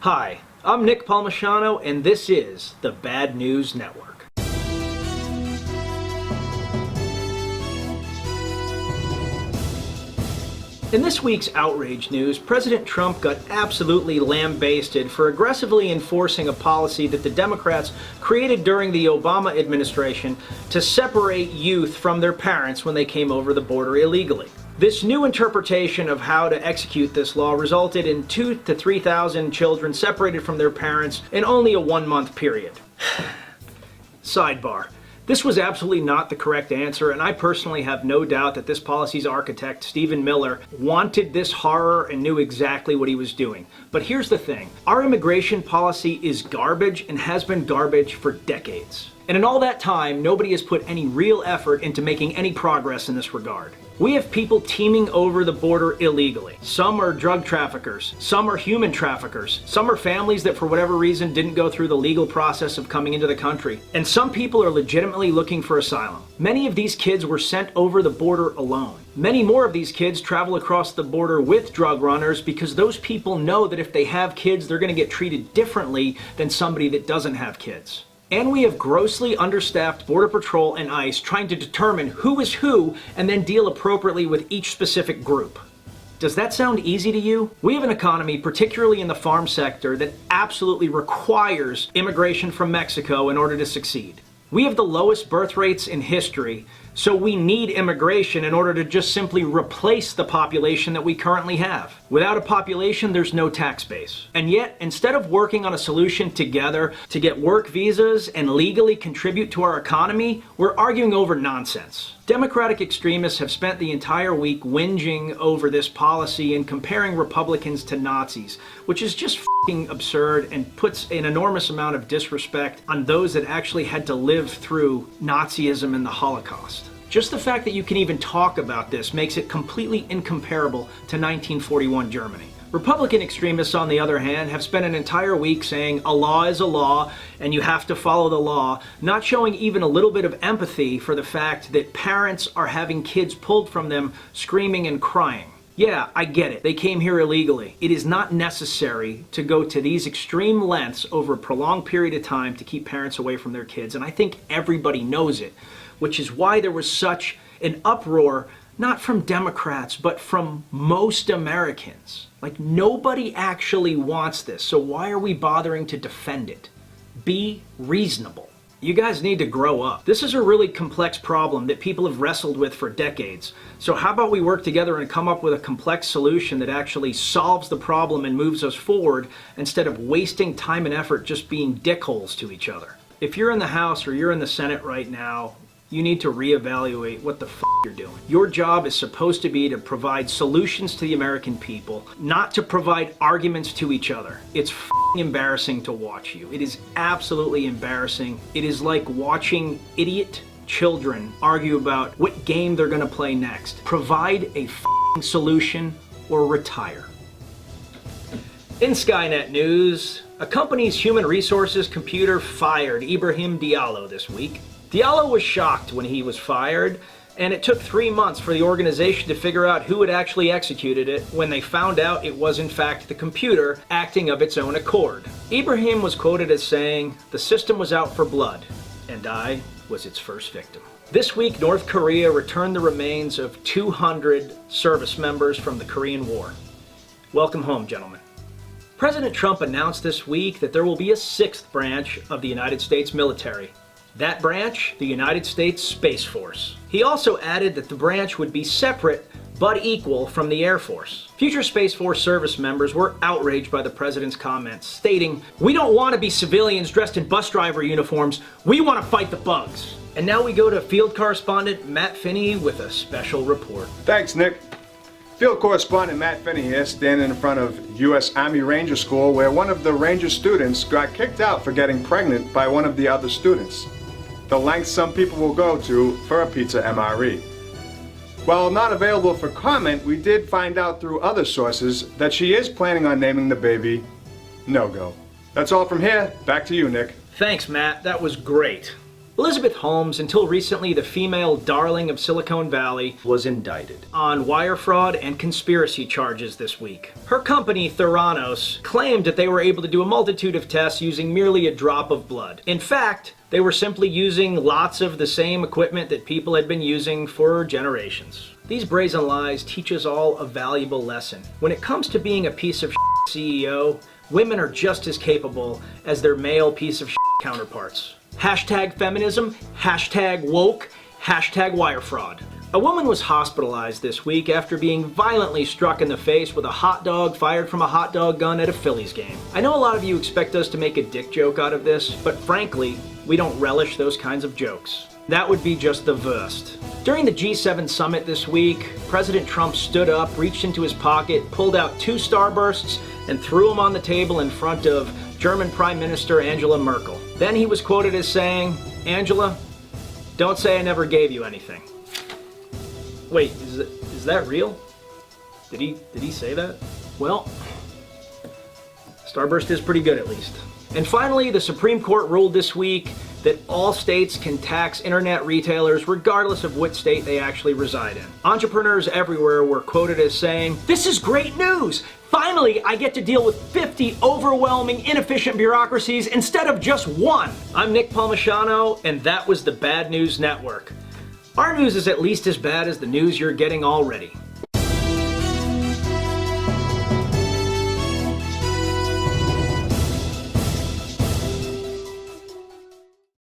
Hi, I'm Nick Palmisano, and this is the Bad News Network. In this week's outrage news, President Trump got absolutely lambasted for aggressively enforcing a policy that the Democrats created during the Obama administration to separate youth from their parents when they came over the border illegally. This new interpretation of how to execute this law resulted in 2,000 to 3,000 children separated from their parents in only a 1-month period. Sidebar. This was absolutely not the correct answer, and I personally have no doubt that this policy's architect, Stephen Miller, wanted this horror and knew exactly what he was doing. But here's the thing. Our immigration policy is garbage and has been garbage for decades. And in all that time, nobody has put any real effort into making any progress in this regard. We have people teeming over the border illegally. Some are drug traffickers, some are human traffickers, some are families that for whatever reason didn't go through the legal process of coming into the country, and some people are legitimately looking for asylum. Many of these kids were sent over the border alone. Many more of these kids travel across the border with drug runners because those people know that if they have kids, they're going to get treated differently than somebody that doesn't have kids. And we have grossly understaffed Border Patrol and ICE trying to determine who is who and then deal appropriately with each specific group. Does that sound easy to you? We have an economy, particularly in the farm sector, that absolutely requires immigration from Mexico in order to succeed. We have the lowest birth rates in history, so we need immigration in order to just simply replace the population that we currently have. Without a population, there's no tax base. And yet, instead of working on a solution together to get work visas and legally contribute to our economy, we're arguing over nonsense. Democratic extremists have spent the entire week whinging over this policy and comparing Republicans to Nazis, which is just f***ing absurd and puts an enormous amount of disrespect on those that actually had to live through Nazism and the Holocaust. Just the fact that you can even talk about this makes it completely incomparable to 1941 Germany. Republican extremists, on the other hand, have spent an entire week saying a law is a law and you have to follow the law, not showing even a little bit of empathy for the fact that parents are having kids pulled from them screaming and crying. Yeah, I get it. They came here illegally. It is not necessary to go to these extreme lengths over a prolonged period of time to keep parents away from their kids, and I think everybody knows it, which is why there was such an uproar, not from Democrats, but from most Americans. Like, nobody actually wants this, so why are we bothering to defend it? Be reasonable. You guys need to grow up. This is a really complex problem that people have wrestled with for decades. So how about we work together and come up with a complex solution that actually solves the problem and moves us forward instead of wasting time and effort just being dickholes to each other. If you're in the House or you're in the Senate right now, you need to reevaluate what the f*** you're doing. Your job is supposed to be to provide solutions to the American people, not to provide arguments to each other. It's f***ing embarrassing to watch you. It is absolutely embarrassing. It is like watching idiot children argue about what game they're gonna play next. Provide a f***ing solution or retire. In Skynet news, a company's human resources computer fired Ibrahim Diallo this week. Diallo was shocked when he was fired, and it took 3 months for the organization to figure out who had actually executed it when they found out it was in fact the computer acting of its own accord. Ibrahim was quoted as saying, "The system was out for blood, and I was its first victim." This week, North Korea returned the remains of 200 service members from the Korean War. Welcome home, gentlemen. President Trump announced this week that there will be a 6th branch of the United States military. That branch, the United States Space Force. He also added that the branch would be separate but equal from the Air Force. Future Space Force service members were outraged by the president's comments, stating, "We don't want to be civilians dressed in bus driver uniforms, we want to fight the bugs." And now we go to field correspondent Matt Finney with a special report. Thanks, Nick. Field correspondent Matt Finney here, standing in front of U.S. Army Ranger School, where one of the Ranger students got kicked out for getting pregnant by one of the other students. The length some people will go to for a pizza MRE. While not available for comment, we did find out through other sources that she is planning on naming the baby No-Go. That's all from here. Back to you, Nick. Thanks, Matt. That was great. Elizabeth Holmes, until recently the female darling of Silicon Valley, was indicted on wire fraud and conspiracy charges this week. Her company, Theranos, claimed that they were able to do a multitude of tests using merely a drop of blood. In fact, they were simply using lots of the same equipment that people had been using for generations. These brazen lies teach us all a valuable lesson. When it comes to being a piece of CEO, women are just as capable as their male piece of counterparts. Hashtag feminism, hashtag woke, hashtag wire fraud. A woman was hospitalized this week after being violently struck in the face with a hot dog fired from a hot dog gun at a Phillies game. I know a lot of you expect us to make a dick joke out of this, but frankly, we don't relish those kinds of jokes. That would be just the worst. During the G7 summit this week, President Trump stood up, reached into his pocket, pulled out 2 Starbursts, and threw them on the table in front of German Prime Minister Angela Merkel. Then he was quoted as saying, "Angela, don't say I never gave you anything." Wait, is that real? Did he say that? Well, Starburst is pretty good at least. And finally, the Supreme Court ruled this week that all states can tax internet retailers regardless of which state they actually reside in. Entrepreneurs everywhere were quoted as saying, "This is great news! Finally, I get to deal with 50 overwhelming, inefficient bureaucracies instead of just one." I'm Nick Palmisano, and that was the Bad News Network. Our news is at least as bad as the news you're getting already.